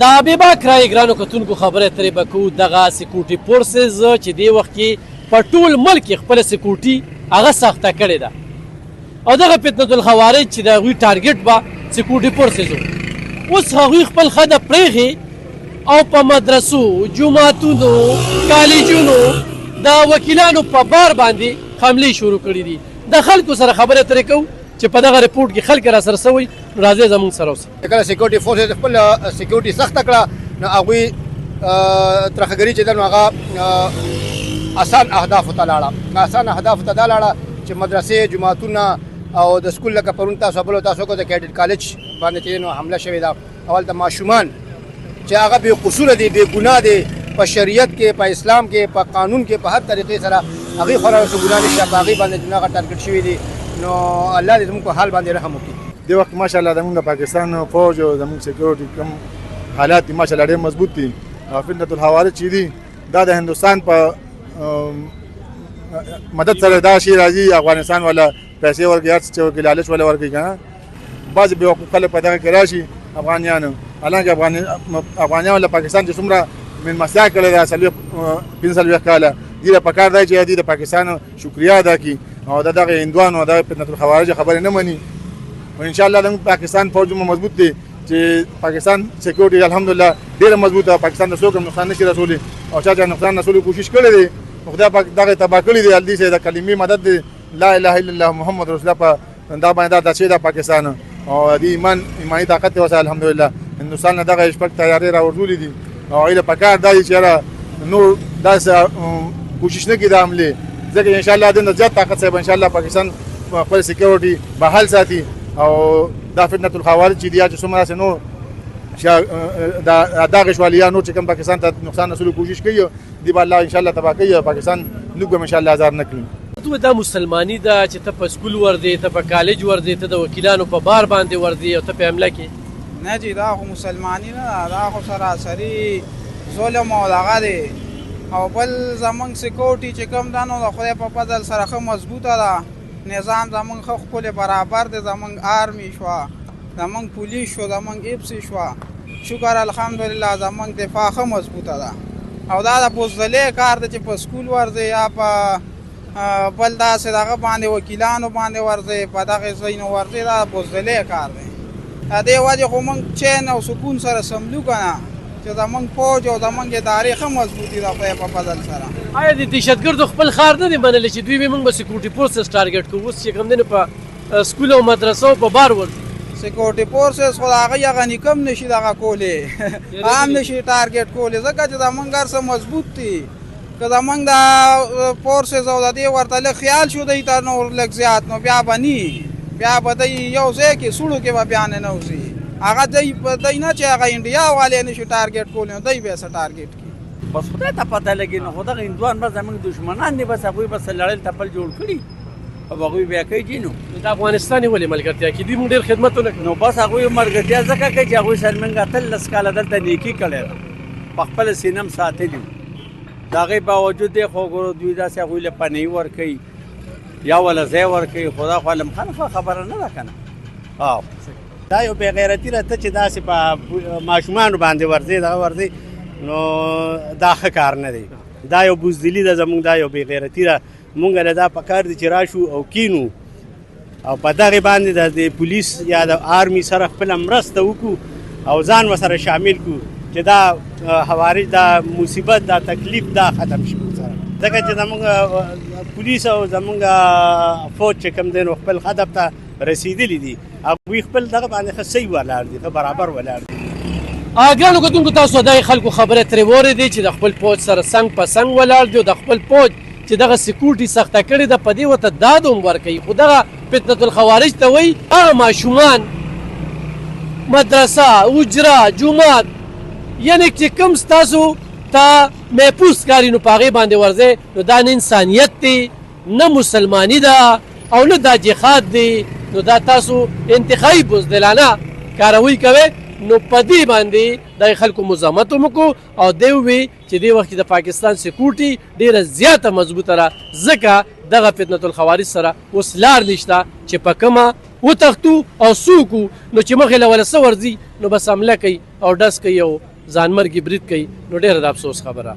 د حبیبا کرای ګرانو کتونکو خبره ترې به کوو دغه سکیورټي فورسز چې دې وخت کې په ټول ملک کې خپله سکیورټي هغه سخته کړې ده او دغه فتنة الخوارج چې د هغوی ټارګټ به سکیورټي فورسز و اوس هغوی خپل ښځه پرېښې او په مدرسو جوماتونو کالجونو د وکیلانو په بار باندې حملې شروع کړي دي د خلکو سره خبرې اترې کوو چې په دغه رپورټ کې خلک را سره سوي راځئ زموږ سره اوسئ کله سکیورټي فورسز خپل سکیورټي سخته کړه نو هغوی ترهګري چې ده نو هغه اسان اهدافو ته لاړه اسان اهدافو ته دا لاړه چې مدرسې جوماتونه او د سکول لکه پرون تاسو بلو تاسو کو د کیډټ کالج باندې چې نو حمله شوې ده اول د ماشومان چې هغه بې قصوره دي بې ګناه دي په شریعت کې په اسلام کې په قانون کې په هر طریقې سره هغوی خورا څه ګناه نشته په هغوی باندې هغه ټارګټ شوي دي نو الله دې زموږ په حال باندې رحم وکړي دې وخت ماشاءالله زموږ د پاکستان فوج او زموږ سکیورټي کوم حالات دي ماشاءالله ډېر مضبوط دي او فتنة الخوارج چې دي دا د هندوستان په مدد سره دا شي راځي افغانستان والا پیسې ورکړي هر څه چې ورکړي لالچ والا ورکړي که نه بعضې بېوقوف خلک په دغه کې راشي افغانیانو حالانکه افغانیان له پاکستان چې څومره مېلمستیا کړې ده 45 کاله دې له پکار دی چې دې د پاکستان شکریه ادا کړي او د دغه هندوانو د فتنة الخوارج خبرې نه مني او انشاءالله زموږ پاکستان فوج مضبوط دی چې پاکستان سکیورټي الحمدلله ډېره مضبوطه ده پاکستان ته څوک هم نقصان نشي رسولی او چا نقصان رسولو کوشش کړی دی خدای پاک دغه تباه کړي دی هلدې چې د کلمې مدد دی لا اله الا الله محمد رسول الله په دا باندې دا چې د پاکستان او د ایماني طاقت وسه الحمدلله هندوستان نه دغه شپږ تیارې راوړلې دي او ایله پکار دی چې نور داسې کوشش نه کړي د حملې ځکه انشاءالله د زیات طاقت صاحب انشاءالله پاکستان خپل سکیورټي بحال ساتي او دا فتنة الخوارج چې دي چې څومره نور دا غشوالیانو چې کوم پاکستان ته نقصان رسولو کوشش کوي دی به الله انشاءالله تباه کوي پاکستان موږ به انشاءالله ازار نه کړي ته دا مسلماني ده چې ته په سکول ورځې ته په کالج ورځې ته د وکیلانو په بار باندې ورځې او ته په حمله کې نه جی دا خو مسلماني نه ده دا خو سراسري ظلم او دغه دی او بل زمونږ سکیورټي چې کوم ده نو د خدای په فضل سره ښه مضبوطه ده نظام زمونږ ښه ښکلی برابر دی زمونږ آرمي شوه زمونږ پولیس شو زمونږ ایپسي شوه شکر الحمدلله زمونږ دفاع ښه مضبوطه ده او دا د بزدلۍ کار دی چې په سکول ورځې یا په بل داسې دغه باندې وکیلانو باندې ورځې په دغې ځایونو ورځې دا د بزدلۍ کار دی د دې وجې خو موږ چین او سکون سره سملو که نه چې زمونږ فوج او زمونږ ادارې ښه مضبوطي ده خدای په فضل سره آیا د دهشتګردو خپل ښار نه دی منلی چې دوی به موږ به سکیورټي فورسز ټارګټ کوو اوس چې کوم دی نو په سکول او مدرسو په بار ورځي سکیورټي فورسز خو د هغه یغني کم نشي دغه کولی هم نشي ټارګټ کولی ځکه چې زمونږ هر څه مضبوط دي که زمونږ د فورسز او د دې ورته لږ خیال شو دی ته نور لږ زیات نو بیا به ني بیا به دی یو ځای کې سوړو کې به بیا نه وځي هغه دی نه چې هغه انډیا والے نشي ټارګټ کولی نو دی بیا څه ټارګټ کړي بس خدای ته پته لګي نو خو دغه هندوان به زموږ دښمنان دي بس هغوی بس لړل تپل جوړ کړي او هغوی بیا کوي جي نو د افغانستان یې ولې ملګرتیا کې دوی موږ ډېر خدمت ونه کړو نو بس هغوی ملګرتیا ځکه کوي چې هغوی سره موږ 18 کاله دلته نیکي کړې ده په خپله سینه م ساتلي د هغې باوجود دی خو ګورو دوی داسې هغوی له پنهي ورکوي یا وله ځای ورکوي خو دا خو علمخانفه خبره نه ده که نه دا یو بې غیرتي ده ته چې داسې په ماشومانو باندې ورځې دغه ورځې نو دا ښه کار نه دی دا یو بزدلي ده زموږ دا یو بې غیرتي ده مونږ له دا پکار دي چې راشو او کینو او په دغې باندې د پولیس یا د آرمي سره خپله مرسته وکړو او ځان ورسره شامل کړو چې دا خوارج دا مصیبت دا تکلیف دا ختم شي سره ځکه چې زموږ پولیس او زموږ فوج چې کوم دی نو خپل هدف ته رسېدلي دي هغوی خپل دغه باندې ښه صحیح ولاړ دي ښه برابر ولاړ دي ګرانو کتونکو تاسو د خلکو خبرې ترې واورېدې چې د خپل فوج سره څنګ په څنګ ولاړ دي او د خپل فوج چې دغه سکیورټي سخته کړې ده په دې ورته داد هم ورکوي خو دغه فتنة الخوارج ته وایي هغه ماشومان مدرسه اجره جومات یعنې چې کوم ستاسو ته محفوظ کاري نو په هغې باندې ورځئ نو دا نه انسانیت دی نه مسلماني ده او نه دا جهاد دی نو دا تاسو انتخابي بزدلانه کاروي کوئ نو په دې باندې د خلکو مزاحمت هم وکړو او دی ووایي چې دې وخت کې د پاکستان سکیورټي ډېره زیاته مضبوطه ده ځکه دغه فتنة الخوارج سره اوس لار نشته چې په کومه وتښتو او څوک نو چې مخې له وله څه ورځي نو بس حمله کوي او ډز کوي او ځانمرګي برید کوي نو ډېره د افسوس خبره